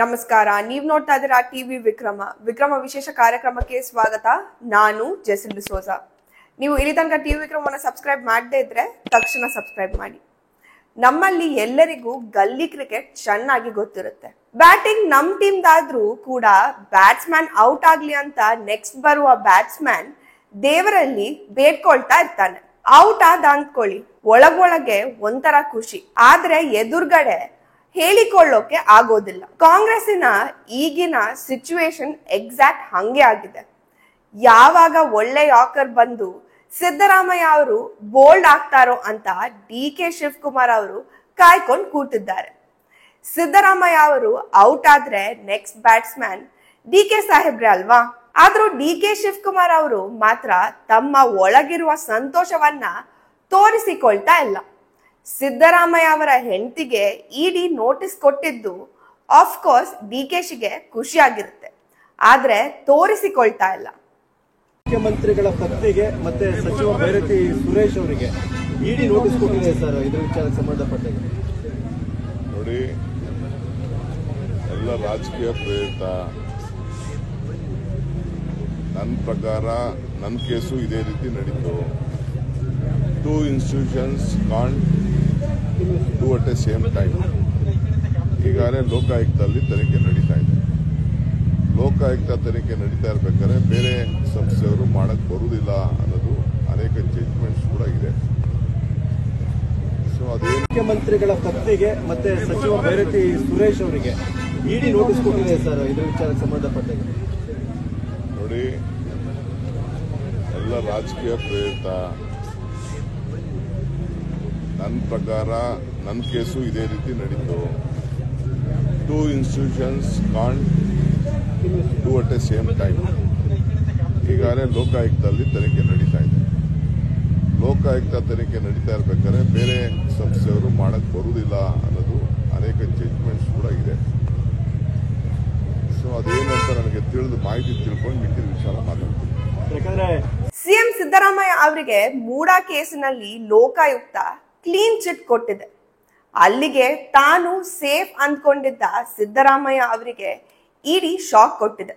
ನಮಸ್ಕಾರ, ನೀವು ನೋಡ್ತಾ ಇದ್ದೀರಾ ಟಿವಿ ವಿಕ್ರಮ ವಿಶೇಷ ಕಾರ್ಯಕ್ರಮಕ್ಕೆ ಸ್ವಾಗತ. ನಾನು ಜೆಸಿಲ್ ಡಿಸೋಜ. ನೀವು ಇಲ್ಲಿ ತನಕ ಟಿವಿ ವಿಕ್ರಮವನ್ನು ಸಬ್ಸ್ಕ್ರೈಬ್ ಮಾಡದೇ ಇದ್ರೆ ತಕ್ಷಣ ಸಬ್ಸ್ಕ್ರೈಬ್ ಮಾಡಿ. ನಮ್ಮಲ್ಲಿ ಎಲ್ಲರಿಗೂ ಗಲ್ಲಿ ಕ್ರಿಕೆಟ್ ಚೆನ್ನಾಗಿ ಗೊತ್ತಿರುತ್ತೆ. ಬ್ಯಾಟಿಂಗ್ ನಮ್ ಟೀಮ್ದಾದ್ರೂ ಕೂಡ ಬ್ಯಾಟ್ಸ್ಮನ್ ಔಟ್ ಆಗ್ಲಿ ಅಂತ ನೆಕ್ಸ್ಟ್ ಬರುವ ಬ್ಯಾಟ್ಸ್ಮನ್ ದೇವರಲ್ಲಿ ಬೇಡ್ಕೊಳ್ತಾ ಇರ್ತಾನೆ. ಔಟ್ ಆದ ಅಂದ್ಕೊಳ್ಳಿ, ಒಳಗೊಳಗೆ ಒಂಥರ ಖುಷಿ, ಆದ್ರೆ ಎದುರುಗಡೆ ಹೇಳಿಕೊಳ್ಳೋಕೆ ಆಗೋದಿಲ್ಲ. ಕಾಂಗ್ರೆಸ್ಸಿನ ಈಗಿನ ಸಿಚುವೇಶನ್ ಎಕ್ಸಾಕ್ಟ್ ಹಂಗೆ ಆಗಿದೆ. ಯಾವಾಗ ಒಳ್ಳೆ ಯಾಕರ್ ಬಂದು ಸಿದ್ದರಾಮಯ್ಯ ಅವರು ಬೋಲ್ಡ್ ಆಗ್ತಾರೋ ಅಂತ DK ಶಿವಕುಮಾರ್ ಅವರು ಕಾಯ್ಕೊಂಡು ಕೂತಿದ್ದಾರೆ. ಸಿದ್ದರಾಮಯ್ಯ ಅವರು ಔಟ್ ಆದ್ರೆ ನೆಕ್ಸ್ಟ್ ಬ್ಯಾಟ್ಸ್ಮನ್ DK ಸಾಹೇಬ್ರೆ ಅಲ್ವಾ? ಆದ್ರೂ DK ಶಿವಕುಮಾರ್ ಅವರು ಮಾತ್ರ ತಮ್ಮ ಒಳಗಿರುವ ಸಂತೋಷವನ್ನ ತೋರಿಸಿಕೊಳ್ತಾ ಇಲ್ಲ. ಸಿದ್ದರಾಮಯ್ಯ ಅವರ ಹೆಂಡತಿಗೆ ಇಡಿ ನೋಟಿಸ್ ಕೊಟ್ಟಿದ್ದು ಆಫ್ಕೋರ್ಸ್ DKಶಿಗೆ ಖುಷಿಯಾಗಿರುತ್ತೆ, ಆದ್ರೆ ತೋರಿಸಿಕೊಳ್ತಾ ಇಲ್ಲ. ಮುಖ್ಯಮಂತ್ರಿಗಳ ಪತ್ನಿಗೆ ಮತ್ತೆ ಸಚಿವ ಭೈರತಿ ಸುರೇಶ್ ಅವರಿಗೆ ಇಡಿ ನೋಟಿಸ್ ಕೊಟ್ಟಿದೆ ಸರ್. ಇದ್ರ ವಿಚಾರಕ್ಕೆ ಸಂಬಂಧಪಟ್ಟ ನೋಡಿ, ಎಲ್ಲ ರಾಜಕೀಯ ಪ್ರೇರಿತ. ನನ್ನ ಪ್ರಕಾರ ನನ್ನ ಕೇಸು ಇದೇ ರೀತಿ ನಡೀತು. Two institutions can't do at A same time. ಈಗಾಗಲೇ ಲೋಕಾಯುಕ್ತದಲ್ಲಿ ತನಿಖೆ ನಡೀತಾ ಇದೆ. ಲೋಕಾಯುಕ್ತ ತನಿಖೆ ನಡೀತಾ ಇರಬೇಕಾದ್ರೆ ಬೇರೆ ಸಂಸ್ಥೆಯವರು ಮಾಡಕ್ ಬರುವುದಿಲ್ಲ ಅನ್ನೋದು ಅನೇಕ ಜಡ್ಜ್ಮೆಂಟ್ಸ್ ಕೂಡ ಇದೆ. ಸೊ ಅದೇ ಮುಖ್ಯಮಂತ್ರಿಗಳ ಪತ್ನಿಗೆ ಮತ್ತೆ ಸಚಿವ ಭೈರತಿ ಸುರೇಶ್ ಅವರಿಗೆ ಇಡಿ ನೋಟಿಸ್ ಕೊಟ್ಟಿದೆ ಸರ್. ಇದ್ರ ವಿಚಾರಕ್ಕೆ ಸಂಬಂಧಪಟ್ಟ ನೋಡಿ, ಎಲ್ಲ ರಾಜಕೀಯ ಪ್ರೇರಿತ. ನನ್ನ ಪ್ರಕಾರ ನನ್ನ ಕೇಸು ಇದೇ ರೀತಿ ನಡೀತು. Two institutions can't do at A same time. ಈಗಾಗಲೇ ಲೋಕಾಯುಕ್ತದಲ್ಲಿ ತನಿಖೆ ನಡೀತಾ ಇದೆ. ಲೋಕಾಯುಕ್ತ ತನಿಖೆ ನಡೀತಾ ಇರಬೇಕಾದ್ರೆ ಬೇರೆ ಸಂಸ್ಥೆಯವರು ಮಾಡಕ್ ಬರುವುದಿಲ್ಲ ಅನ್ನೋದು ಅನೇಕ ಜಡ್ಜ್ಮೆಂಟ್ಸ್ ಕೂಡ ಇದೆ. ಸೊ ಅದೇನಂತ ನನಗೆ ತಿಳಿದು ಮಾಹಿತಿ ತಿಳ್ಕೊಂಡು ಮಿಕ್ಕಿದ ವಿಚಾರ ಮಾತಾಡ್ತೀನಿ. ಸಿಎಂ ಸಿದ್ದರಾಮಯ್ಯ ಅವರಿಗೆ ಮೂಡಾ ಕೇಸಿನಲ್ಲಿ ಲೋಕಾಯುಕ್ತ ಕ್ಲೀನ್ ಚಿಟ್ ಕೊಟ್ಟಿದೆ. ಅಲ್ಲಿಗೆ ತಾನು ಸೇಫ್ ಅಂದ್ಕೊಂಡಿದ್ದ ಸಿದ್ದರಾಮಯ್ಯ ಅವರಿಗೆ ಇಡಿ ಶಾಕ್ ಕೊಟ್ಟಿದೆ.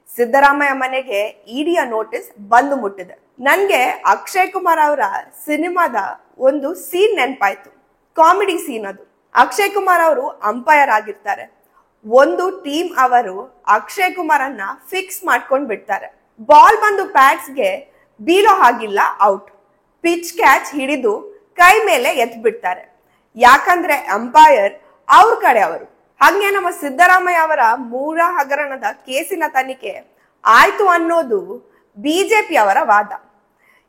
ಸಿದ್ದರಾಮಯ್ಯ ಮನೆಗೆ ಇಡಿಯ ನೋಟಿಸ್ ಬಂದು ಮುಟ್ಟಿದೆ. ನನ್ಗೆ ಅಕ್ಷಯ್ ಕುಮಾರ್ ಅವರ ಸಿನಿಮಾದ ಒಂದು ಸೀನ್ ನೆನಪಾಯ್ತು. ಕಾಮಿಡಿ ಸೀನ್ ಅದು. ಅಕ್ಷಯ್ ಕುಮಾರ್ ಅವರು ಅಂಪೈರ್ ಆಗಿರ್ತಾರೆ. ಒಂದು ಟೀಮ್ ಅವರು ಅಕ್ಷಯ್ ಕುಮಾರ್ ಅನ್ನ ಫಿಕ್ಸ್ ಮಾಡ್ಕೊಂಡ್ ಬಿಡ್ತಾರೆ. ಬಾಲ್ ಬಂದು ಪ್ಯಾಡ್ಸ್ಗೆ ಬೀಳೋ ಹಾಗಿಲ್ಲ, ಔಟ್. ಪಿಚ್ ಕ್ಯಾಚ್ ಹಿಡಿದು ಕೈ ಮೇಲೆ ಎತ್ ಬಿಡ್ತಾರೆ, ಯಾಕಂದ್ರೆ ಅಂಪೈರ್ ಅವ್ರ ಕಡೆ ಅವರು. ಹಂಗೆ ನಮ್ಮ ಸಿದ್ದರಾಮಯ್ಯ ಅವರ ಮೂಡ ಹಗರಣದ ಕೇಸಿನ ತನಿಖೆ ಆಯ್ತು ಅನ್ನೋದು ಬಿಜೆಪಿ ಅವರ ವಾದ.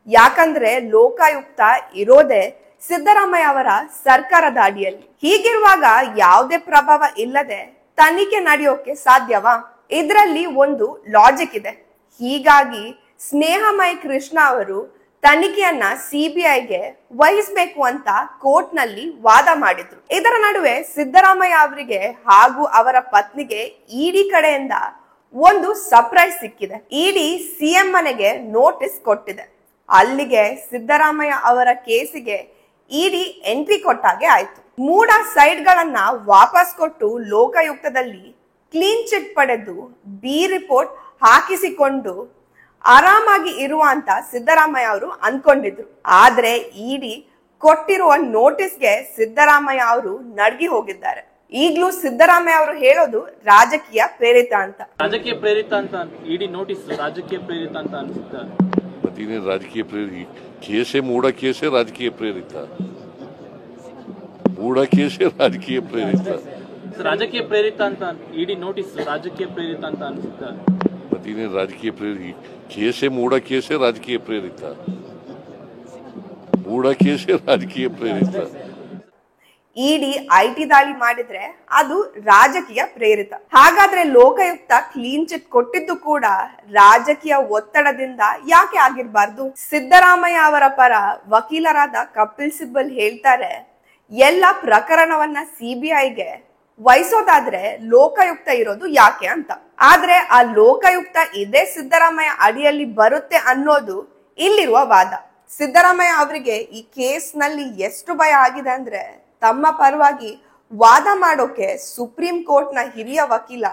ಯಾಕಂದ್ರೆ ಲೋಕಾಯುಕ್ತ ಇರೋದೇ ಸಿದ್ದರಾಮಯ್ಯ ಅವರ ಸರ್ಕಾರದ ಅಡಿಯಲ್ಲಿ. ಹೀಗಿರುವಾಗ ಯಾವುದೇ ಪ್ರಭಾವ ಇಲ್ಲದೆ ತನಿಖೆ ನಡೆಯೋಕೆ ಸಾಧ್ಯವಾ? ಇದರಲ್ಲಿ ಒಂದು ಲಾಜಿಕ್ ಇದೆ. ಹೀಗಾಗಿ ಸ್ನೇಹಮಯ ಕೃಷ್ಣ ಅವರು ತನಿಖೆಯನ್ನ CBIಗೆ ವಹಿಸಬೇಕು ಅಂತ ಕೋರ್ಟ್ ನಲ್ಲಿ ವಾದ ಮಾಡಿದ್ರು. ಇದರ ನಡುವೆ ಸಿದ್ದರಾಮಯ್ಯ ಅವರಿಗೆ ಹಾಗೂ ಅವರ ಪತ್ನಿಗೆ ಇಡಿ ಕಡೆಯಿಂದ ಒಂದು ಸರ್ಪ್ರೈಸ್ ಸಿಕ್ಕಿದೆ. ಇಡಿ ಸಿಎಂ ಮನೆಗೆ ನೋಟಿಸ್ ಕೊಟ್ಟಿದೆ. ಅಲ್ಲಿಗೆ ಸಿದ್ದರಾಮಯ್ಯ ಅವರ ಕೇಸಿಗೆ ಇಡಿ ಎಂಟ್ರಿ ಕೊಟ್ಟಾಗೆ ಆಯ್ತು. ಮೂಡ ಸೈಡ್ ಗಳನ್ನ ವಾಪಸ್ ಕೊಟ್ಟು ಲೋಕಾಯುಕ್ತದಲ್ಲಿ ಕ್ಲೀನ್ ಚಿಟ್ ಪಡೆದು ಬಿ ರಿಪೋರ್ಟ್ ಹಾಕಿಸಿಕೊಂಡು ಆರಾಮಾಗಿ ಇರುವ ಅಂತ ಸಿದ್ದರಾಮಯ್ಯ ಅವರು ಅನ್ಕೊಂಡಿದ್ರು. ಆದ್ರೆ ಇಡಿ ಕೊಟ್ಟಿರುವ ನೋಟಿಸ್ಗೆ ಸಿದ್ದರಾಮಯ್ಯ ಅವರು ನಡ್ಗಿ ಹೋಗಿದ್ದಾರೆ. ಈಗ್ಲೂ ಸಿದ್ದರಾಮಯ್ಯ ಅವರು ಹೇಳೋದು ರಾಜಕೀಯ ಪ್ರೇರಿತ ಅಂತ. ರಾಜಕೀಯ ಪ್ರೇರಿತ ಅಂತ ಇಡಿ ನೋಟಿಸ್ ರಾಜಕೀಯ ಪ್ರೇರಿತ ಅಂತ ಅನ್ಸುತ್ತೆ. ರಾಜಕೀಯ ಪ್ರೇರಿತ ಕೇಸೇ ಮೂಡ ಕೇಸೇ ರಾಜಕೀಯ ಪ್ರೇರಿತ. ಮೂಡ ಕೇಸೇ ರಾಜಕೀಯ ಪ್ರೇರಿತ. ರಾಜಕೀಯ ಪ್ರೇರಿತ ಅಂತ ಇಡಿ ನೋಟಿಸ್ ರಾಜಕೀಯ ಪ್ರೇರಿತ ಅಂತ ಅನ್ಸುತ್ತೆ. ರಾಜಕೀಯ ಪ್ರೇರಿತ ಕೇಸೇ ಮೂಡ ಕೇಸೇ ರಾಜಕೀಯ ಪ್ರೇರಿತ. ಮೂಡ ಕೇಸೇ ರಾಜಕೀಯ ಪ್ರೇರಿತ. ಇಡಿ IT ದಾಳಿ ಮಾಡಿದ್ರೆ ಅದು ರಾಜಕೀಯ ಪ್ರೇರಿತ. ಹಾಗಾದ್ರೆ ಲೋಕಾಯುಕ್ತ ಕ್ಲೀನ್ ಚಿಟ್ ಕೊಟ್ಟಿದ್ದು ಕೂಡ ರಾಜಕೀಯ ಒತ್ತಡದಿಂದ ಯಾಕೆ ಆಗಿರಬಾರ್ದು? ಸಿದ್ದರಾಮಯ್ಯ ಅವರ ಪರ ವಕೀಲರಾದ ಕಪಿಲ್ ಸಿಬ್ಬಲ್ ಹೇಳ್ತಾರೆ, ಎಲ್ಲ ಪ್ರಕರಣವನ್ನ CBIಗೆ ವಹಿಸೋದಾದ್ರೆ ಲೋಕಾಯುಕ್ತ ಇರೋದು ಯಾಕೆ ಅಂತ. ಆದ್ರೆ ಆ ಲೋಕಾಯುಕ್ತ ಇದೇ ಸಿದ್ದರಾಮಯ್ಯ ಅಡಿಯಲ್ಲಿ ಬರುತ್ತೆ ಅನ್ನೋದು ಇಲ್ಲಿರುವ ವಾದ. ಸಿದ್ದರಾಮಯ್ಯ ಅವರಿಗೆ ಈ ಕೇಸ್ ನಲ್ಲಿ ಎಷ್ಟು ಭಯ ಆಗಿದೆ ಅಂದ್ರೆ ತಮ್ಮ ಪರವಾಗಿ ವಾದ ಮಾಡೋಕೆ ಸುಪ್ರೀಂ ಕೋರ್ಟ್ ನ ಹಿರಿಯ ವಕೀಲ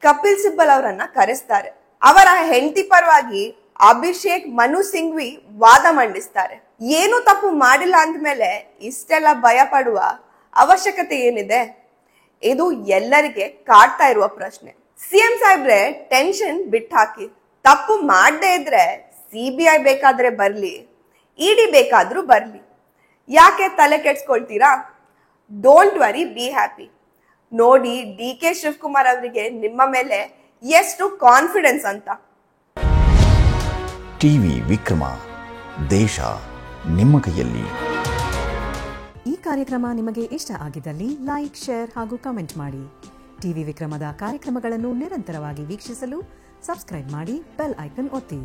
ಕಪಿಲ್ ಸಿಬ್ಬಲ್ ಅವರನ್ನ ಕರೆಸ್ತಾರೆ. ಅವರ ಹೆಂಡತಿ ಪರವಾಗಿ ಅಭಿಷೇಕ್ ಮನು ಸಿಂಘ್ವಿ ವಾದ ಮಂಡಿಸ್ತಾರೆ. ಏನು ತಪ್ಪು ಮಾಡಿಲ್ಲ ಅಂದ್ಮೇಲೆ ಇಷ್ಟೆಲ್ಲ ಭಯ ಪಡುವ ಅವಶ್ಯಕತೆ ಏನಿದೆ? ಇದು ಎಲ್ಲರಿಗೆ ಕಾಡ್ತಾ ಇರುವ ಪ್ರಶ್ನೆ. ಸಿಎಂ ಸಾಹೇಬ್ರೆ ಟೆನ್ಷನ್ ಬಿಟ್ಟಾಕಿ. ತಪ್ಪು ಮಾಡದೇ ಇದ್ರೆ ಸಿಬಿಐ ಬೇಕಾದ್ರೆ ಬರ್ಲಿ, ಇಡಿ ಬೇಕಾದ್ರೂ ಬರ್ಲಿ, ಯಾಕೆ ತಲೆ ಕೆಡ್ಸ್ಕೊಳ್ತೀರಾ? Don't worry, be happy. ನೋಡಿ DK ಶಿವಕುಮಾರ್ ಅವರಿಗೆ ನಿಮ್ಮ ಮೇಲೆ ಎಷ್ಟು ಕಾನ್ಫಿಡೆನ್ಸ್ ಅಂತ. ಟಿವಿ ವಿಕ್ರಮ, ದೇಶ ನಿಮ್ಮ ಕೈಯಲ್ಲಿ. ಈ ಕಾರ್ಯಕ್ರಮ ನಿಮಗೆ ಇಷ್ಟ ಆಗಿದ್ದಲ್ಲಿ ಲೈಕ್, ಶೇರ್ ಹಾಗೂ ಕಮೆಂಟ್ ಮಾಡಿ. ಟಿವಿ ವಿಕ್ರಮದ ಕಾರ್ಯಕ್ರಮಗಳನ್ನು ನಿರಂತರವಾಗಿ ವೀಕ್ಷಿಸಲು ಸಬ್ಸ್ಕ್ರೈಬ್ ಮಾಡಿ, ಬೆಲ್ ಐಕನ್ ಒತ್ತಿ.